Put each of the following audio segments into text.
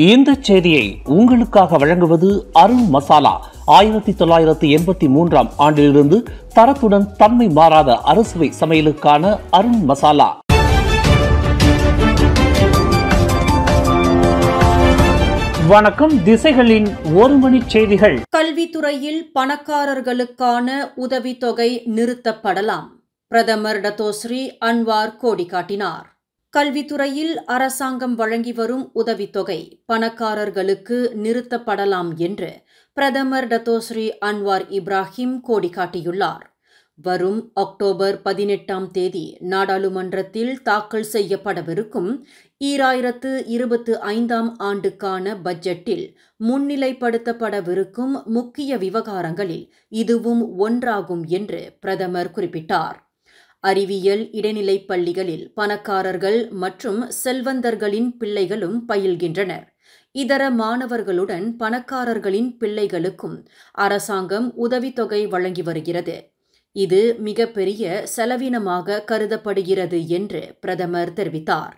இந்த செய்தியை உங்களுக்காக வழங்குவது அருண் மசாலா. 1983 ஆண்டிலிருந்து தரத்துடன் தன்மை மாறாத அறுசுவை சமையலுக்கான அருண் மசாலா. வணக்கம். திசைகளின் ஒரு மணி செய்திகள். கல்வித்துறையில் பணக்காரர்களுக்கான உதவித்தொகை நிறுத்தப்படலாம். பிரதமர் டத்தோஸ்ரீ அன்வார் கோடி காட்டினார். கல்வித்துறையில் அரசாங்கம் வழங்கி வரும் உதவித்தொகை பணக்காரர்களுக்கு நிறுத்தப்படலாம் என்று பிரதமர் டத்தோஸ்ரீ அன்வார் இப்ராஹிம் கோடி காட்டியுள்ளார். வரும் அக்டோபர் 18 நாடாளுமன்றத்தில் தாக்கல் செய்யப்படவிருக்கும் 2025 ஆண்டுக்கான பட்ஜெட்டில் முன்னிலைப்படுத்தப்படவிருக்கும் முக்கிய விவகாரங்களில் இதுவும் ஒன்றாகும் என்று பிரதமர் குறிப்பிட்டார். அறிவியல் இடைநிலைப் பள்ளிகளில் பணக்காரர்கள் மற்றும் செல்வந்தர்களின் பிள்ளைகளும் பயில்கின்றனர். இதர மாணவர்களுடன் பணக்காரர்களின் பிள்ளைகளுக்கும் அரசாங்கம் உதவித்தொகை வழங்கி வருகிறது. இது மிகப்பெரிய செலவினமாக கருதப்படுகிறது என்று பிரதமர் தெரிவித்தார்.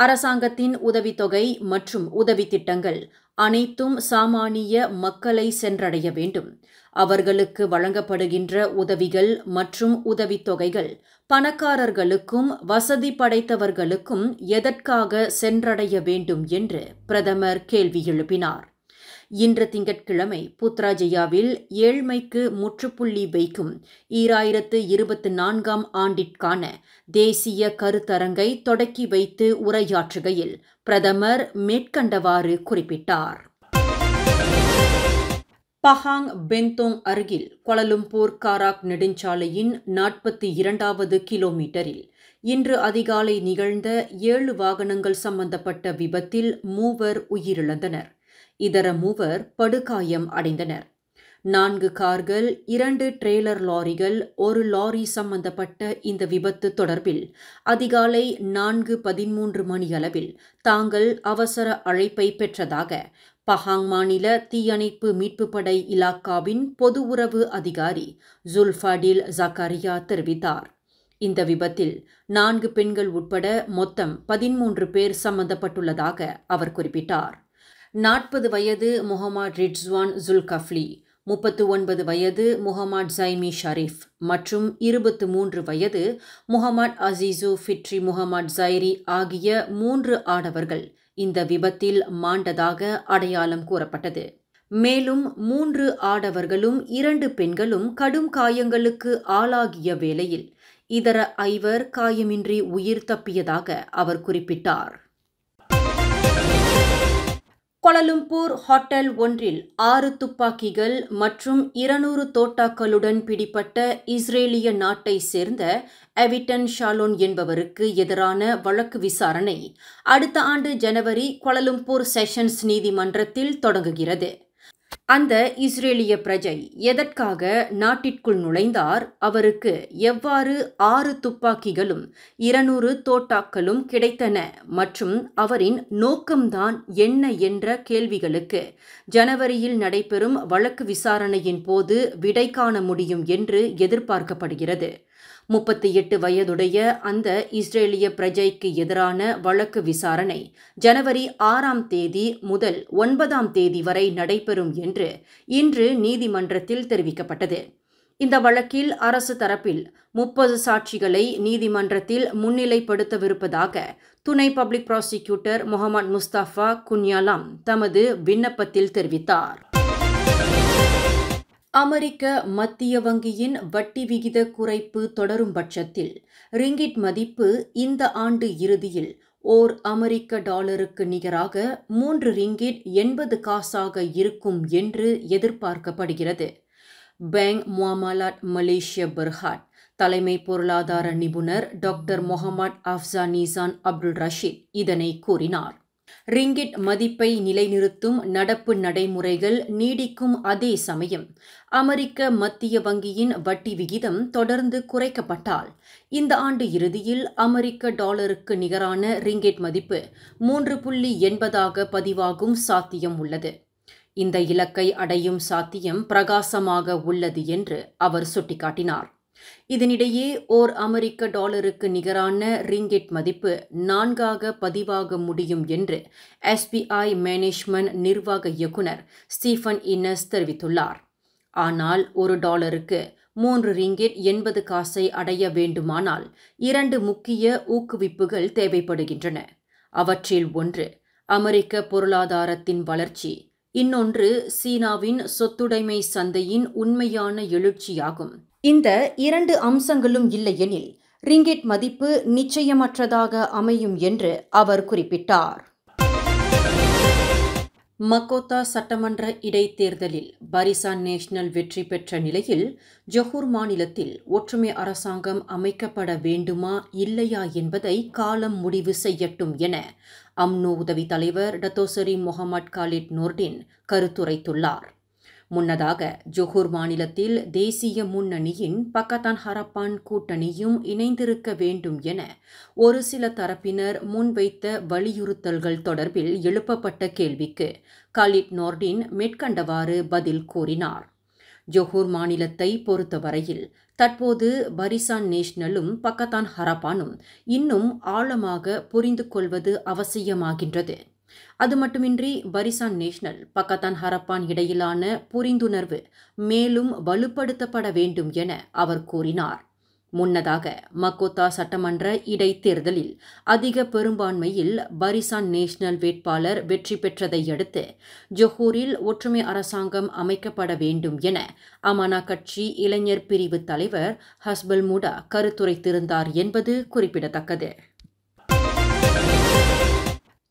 அரசாங்கத்தின் உதவித்தொகை மற்றும் உதவி திட்டங்கள் அனைத்தும் சாமானிய மக்களை சென்றடைய வேண்டும். அவர்களுக்கு வழங்கப்படுகின்ற உதவிகள் மற்றும் உதவித்தொகைகள் பணக்காரர்களுக்கும் வசதி படைத்தவர்களுக்கும் எதற்காக சென்றடைய வேண்டும் என்று பிரதமர் கேள்வி எழுப்பினார். இன்று திங்கட்கிழமை புத்ராஜயாவில் ஏழ்மைக்கு முற்றுப்புள்ளி வைக்கும் 2024 ஆண்டிற்கான தேசிய கருத்தரங்கை தொடக்கி வைத்து உரையாற்றுகையில் பிரதமர் மேற்கண்டவாறு குறிப்பிட்டார். பஹாங் பெந்தோங் அருகில் கோலாலம்பூர் காராக் நெடுஞ்சாலையின் 42வது கிலோமீட்டரில் இன்று அதிகாலை நிகழ்ந்த 7 வாகனங்கள் சம்பந்தப்பட்ட விபத்தில் 3 உயிரிழந்தனர். இதர 3 படுகாயம் அடைந்தனர். 4 கார்கள், 2 ட்ரெய்லர் லாரிகள், 1 லாரி சம்பந்தப்பட்ட இந்த விபத்து தொடர்பில் அதிகாலை 4:13 மணியளவில் தாங்கள் அவசர அழைப்பை பெற்றதாக பஹாங் மாநில தீயணைப்பு மீட்புப்படை இலாக்காவின் பொது உறவு அதிகாரி ஜுல்ஃபாடில் ஜக்காரியா தெரிவித்தார். இந்த விபத்தில் 4 பெண்கள் உட்பட மொத்தம் 13 பேர் சம்பந்தப்பட்டுள்ளதாக அவர் குறிப்பிட்டார். 40 வயது முகமது ரிட்ஸ்வான் ஜுல்கஃப்லி, 39 வயது முகமது ஜைமி ஷரீஃப் மற்றும் 23 வயது முகமது அசீசு ஃபிட்ரி முகமது ஜைரி ஆகிய 3 ஆடவர்கள் இந்த விபத்தில் மாண்டதாக அடையாளம் கூறப்பட்டது. மேலும் 3 ஆடவர்களும் 2 பெண்களும் கடும் காயங்களுக்கு ஆளாகிய வேளையில் இதர 5 காயமின்றி உயிர் தப்பியதாக அவர் குறிப்பிட்டார். கோலாலம்பூர் ஹோட்டல் ஒன்றில் 6 துப்பாக்கிகள் மற்றும் 200 தோட்டாக்களுடன் பிடிபட்ட இஸ்ரேலிய நாட்டை சேர்ந்த எவிட்டன் ஷாலோன் என்பவருக்கு எதிரான வழக்கு விசாரணை அடுத்த ஆண்டு ஜனவரி கோலாலம்பூர் செஷன்ஸ் நீதிமன்றத்தில் தொடங்குகிறது. அந்த இஸ்ரேலிய பிரஜை எதற்காக நாட்டிற்குள் நுழைந்தார், அவருக்கு எவ்வாறு 6 துப்பாக்கிகளும் 200 தோட்டாக்களும் கிடைத்தன மற்றும் அவரின் நோக்கம்தான் என்ன என்ற கேள்விகளுக்கு ஜனவரியில் நடைபெறும் வழக்கு விசாரணையின் போது விடை காண முடியும் என்று எதிர்பார்க்கப்படுகிறது. 38 வயதுடைய அந்த இஸ்ரேலிய பிரஜைக்கு எதிரான வழக்கு விசாரணை ஜனவரி 6 முதல் 9 வரை நடைபெறும் என்று இன்று நீதிமன்றத்தில் தெரிவிக்கப்பட்டது. இந்த வழக்கில் அரசு தரப்பில் 30 சாட்சிகளை நீதிமன்றத்தில் முன்னிலைப்படுத்தவிருப்பதாக துணை பப்ளிக் ப்ராசிக்யூட்டர் முகமது முஸ்தபா குன்யாலாம் தமது விண்ணப்பத்தில் தெரிவித்தார். அமெரிக்க மத்திய வங்கியின் வட்டி விகித குறைப்பு தொடரும் பட்சத்தில் ரிங்கிட் மதிப்பு இந்த ஆண்டு இறுதியில் ஓர் அமெரிக்க டாலருக்கு நிகராக 3 ரிங்கிட் 80 காசாக இருக்கும் என்று எதிர்பார்க்கப்படுகிறது. பேங்க் முவாமலாட் மலேசிய பெர்ஹாட் தலைமை பொருளாதார நிபுணர் டாக்டர் முகமது அஃப்சானிசான் அப்துல் ரஷீத் இதனை கூறினார். ரிங்கிட் மதிப்பை நிலைநிறுத்தும் நடப்பு நடைமுறைகள் நீடிக்கும் அதே சமயம் அமெரிக்க மத்திய வங்கியின் வட்டி விகிதம் தொடர்ந்து குறைக்கப்பட்டால் இந்த ஆண்டு இறுதியில் அமெரிக்க டாலருக்கு நிகரான ரிங்கிட் மதிப்பு 3.80 பதிவாகும் சாத்தியம் உள்ளது. இந்த இலக்கை அடையும் சாத்தியம் பிரகாசமாக உள்ளது என்று அவர் சுட்டிக்காட்டினார். இதனிடையே ஓர் அமெரிக்க டாலருக்கு நிகரான ரிங்கிட் மதிப்பு 4ஆக பதிவாக முடியும் என்று SBI மேனேஜ்மெண்ட் நிர்வாக இயக்குனர் ஸ்டீஃபன் இன்னஸ் தெரிவித்துள்ளார். ஆனால் ஒரு டாலருக்கு 3 ரிங்கிட் 80 காசை அடைய வேண்டுமானால் 2 முக்கிய ஊக்குவிப்புகள் தேவைப்படுகின்றன. அவற்றில் ஒன்று அமெரிக்க பொருளாதாரத்தின் வளர்ச்சி, இன்னொன்று சீனாவின் சொத்துடைமை சந்தையின் உண்மையான எழுச்சியாகும். இந்த 2 அம்சங்களும் இல்லையெனில் ரிங்கிட் மதிப்பு நிச்சயமற்றதாக அமையும் என்று அவர் குறிப்பிட்டார். மக்கோத்தா சட்டமன்ற இடைத்தேர்தலில் பரிசான் நேஷனல் வெற்றி பெற்ற நிலையில் ஜொஹூர் மாநிலத்தில் ஒற்றுமை அரசாங்கம் அமைக்கப்பட வேண்டுமா இல்லையா என்பதை காலம் முடிவு செய்யட்டும் என அம்னோ உதவி தலைவர் டத்தோசரி முகமது காலிட் நூர்டின் கருத்துரைத்துள்ளார். முன்னதாக ஜொஹூர் மாநிலத்தில் தேசிய முன்னணியின் பக்கத்தான் ஹரப்பான் கூட்டணியும் இணைந்திருக்க வேண்டும் என ஒரு சில தரப்பினர் முன்வைத்த வலியுறுத்தல்கள் தொடர்பில் எழுப்பப்பட்ட கேள்விக்கு காலிட் நூர்டின் மேற்கண்டவாறு பதில் கூறினார். ஜொஹூர் மாநிலத்தை பொறுத்தவரையில் தற்போது பரிசான் நேஷனலும் பக்கத்தான் ஹரப்பானும் இன்னும் ஆழமாக புரிந்து கொள்வது அவசியமாகின்றது. அது மட்டுமின்றி பரிசான் நேஷனல் பக்கத்தான் ஹரப்பான் இடையிலான புரிந்துணர்வு மேலும் வலுப்படுத்தப்பட வேண்டும் என அவர் கூறினார். முன்னதாக மக்கோத்தா சட்டமன்ற இடைத்தேர்தலில் அதிக பெரும்பான்மையில் பரிசான் நேஷனல் வேட்பாளர் வெற்றி பெற்றதை அடுத்து ஜொஹூரில் ஒற்றுமை அரசாங்கம் அமைக்கப்பட வேண்டும் என அமானா கட்சி இளைஞர் பிரிவு தலைவர் ஹஸ்பல் முடா கருத்துரைத்திருந்தார் என்பது குறிப்பிடத்தக்கது.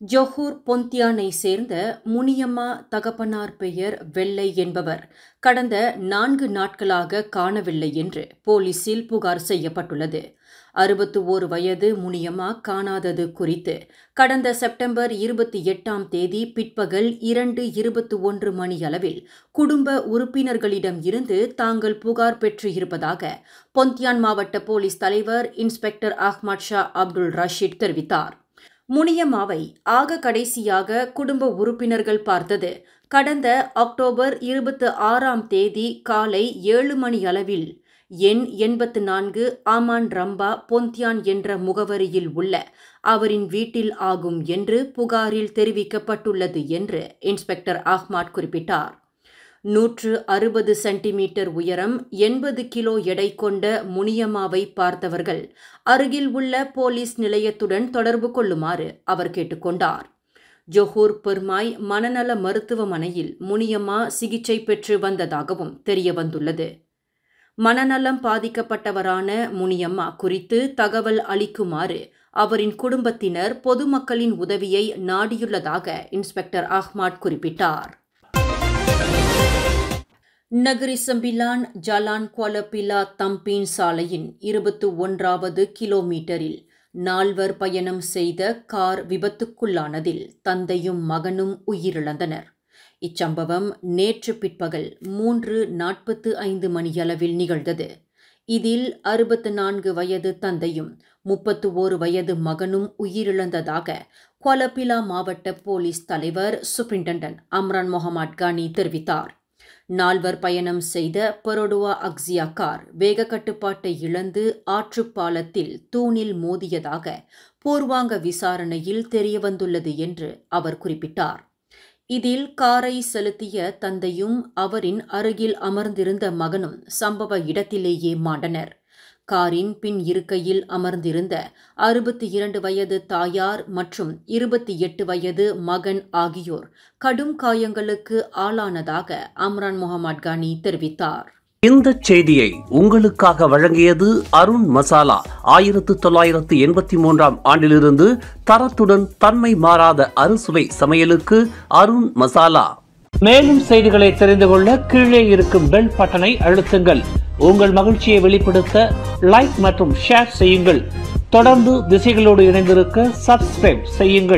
ஜொஹூர் பொந்தியானை சேர்ந்த முனியம்மா தகப்பனார் பெயர் வெள்ளை என்பவர் கடந்த 4 நாட்களாக காணவில்லை என்று போலீசில் புகார் செய்யப்பட்டுள்ளது. 61 வயது முனியம்மா காணாதது குறித்து கடந்த செப்டம்பர் 28ஆம் தேதி பிற்பகல் 2:21 மணியளவில் குடும்ப உறுப்பினர்களிடம் இருந்து தாங்கள் புகார் பெற்று இருப்பதாக பொந்தியான் மாவட்ட போலீஸ் தலைவர் இன்ஸ்பெக்டர் அஹ்மத் ஷா அப்துல் ரஷீத் தெரிவித்தார். முனியம்மாவை ஆக கடைசியாக குடும்ப உறுப்பினர்கள் பார்த்தது கடந்த அக்டோபர் 26ஆம் தேதி காலை 7 மணி அளவில் எண் 84 ஆமான் ரம்பா பொந்தியான் என்ற முகவரியில் உள்ள அவரின் வீட்டில் ஆகும் என்று புகாரில் தெரிவிக்கப்பட்டுள்ளது என்று இன்ஸ்பெக்டர் அஹ்மத் குறிப்பிட்டார். 160 சென்டிமீட்டர் உயரம், 80 கிலோ எடை கொண்ட முனியம்மாவை பார்த்தவர்கள் அருகில் உள்ள போலீஸ் நிலையத்துடன் தொடர்பு கொள்ளுமாறு அவர் கேட்டுக்கொண்டார். ஜொஹூர் பெர்மாய் மனநல மருத்துவமனையில் முனியம்மா சிகிச்சை பெற்று வந்ததாகவும் தெரியவந்துள்ளது. மனநலம் பாதிக்கப்பட்டவரான முனியம்மா குறித்து தகவல் அளிக்குமாறு அவரின் குடும்பத்தினர் பொதுமக்களின் உதவியை நாடியுள்ளதாக இன்ஸ்பெக்டர் அஹ்மத் குறிப்பிட்டார். நகரி சம்பிலான் ஜலான் குவாலபிலா தம்பின் சாலையின் 21வது கிலோமீட்டரில் 4 பயணம் செய்த கார் விபத்துக்குள்ளானதில் தந்தையும் மகனும் உயிரிழந்தனர். இச்சம்பவம் நேற்று பிற்பகல் 3:45 மணியளவில் நிகழ்ந்தது. இதில் 64 வயது தந்தையும் 31 வயது மகனும் உயிரிழந்ததாக குவாலபிலா மாவட்ட போலீஸ் தலைவர் சூப்பரிண்டென்டன்ட் அம்ரான் முகமது கானி தெரிவித்தார். 4 பயணம் செய்த பரோடுவா அக்ஸியா கார் வேக கட்டுப்பாட்டை இழந்து ஆற்றுப்பாலத்தில் தூணில் மோதியதாக பூர்வாங்க விசாரணையில் தெரியவந்துள்ளது என்று அவர் குறிப்பிட்டார். இதில் காரை செலுத்திய தந்தையும் அவரின் அருகில் அமர்ந்திருந்த மகனும் சம்பவ இடத்திலேயே மாண்டனர். காரின் பின் இருக்கையில் அமர்ந்திருந்த 62 வயது தாயார் மற்றும் 28 வயது மகன் ஆகியோர் கடும் காயங்களுக்கு ஆளானதாக அம்ரான் முகமது கானி தெரிவித்தார். இந்த செய்தியை உங்களுக்காக வழங்கியது அருண் மசாலா. 1983ஆம் ஆண்டிலிருந்து தரத்துடன் தன்மை மாறாத அறுசுவை சமையலுக்கு அருண் மசாலா. மேலும் செய்திகளை தெரிந்து கொள்ள கீழே இருக்கும் பெல் பட்டனை அழுத்துங்கள். உங்கள் மகிழ்ச்சியை வெளிப்படுத்த லைக் மற்றும் ஷேர் செய்யுங்கள். தொடர்ந்து திசைகளோடு இணைந்திருக்க சப்ஸ்கிரைப் செய்யுங்கள்.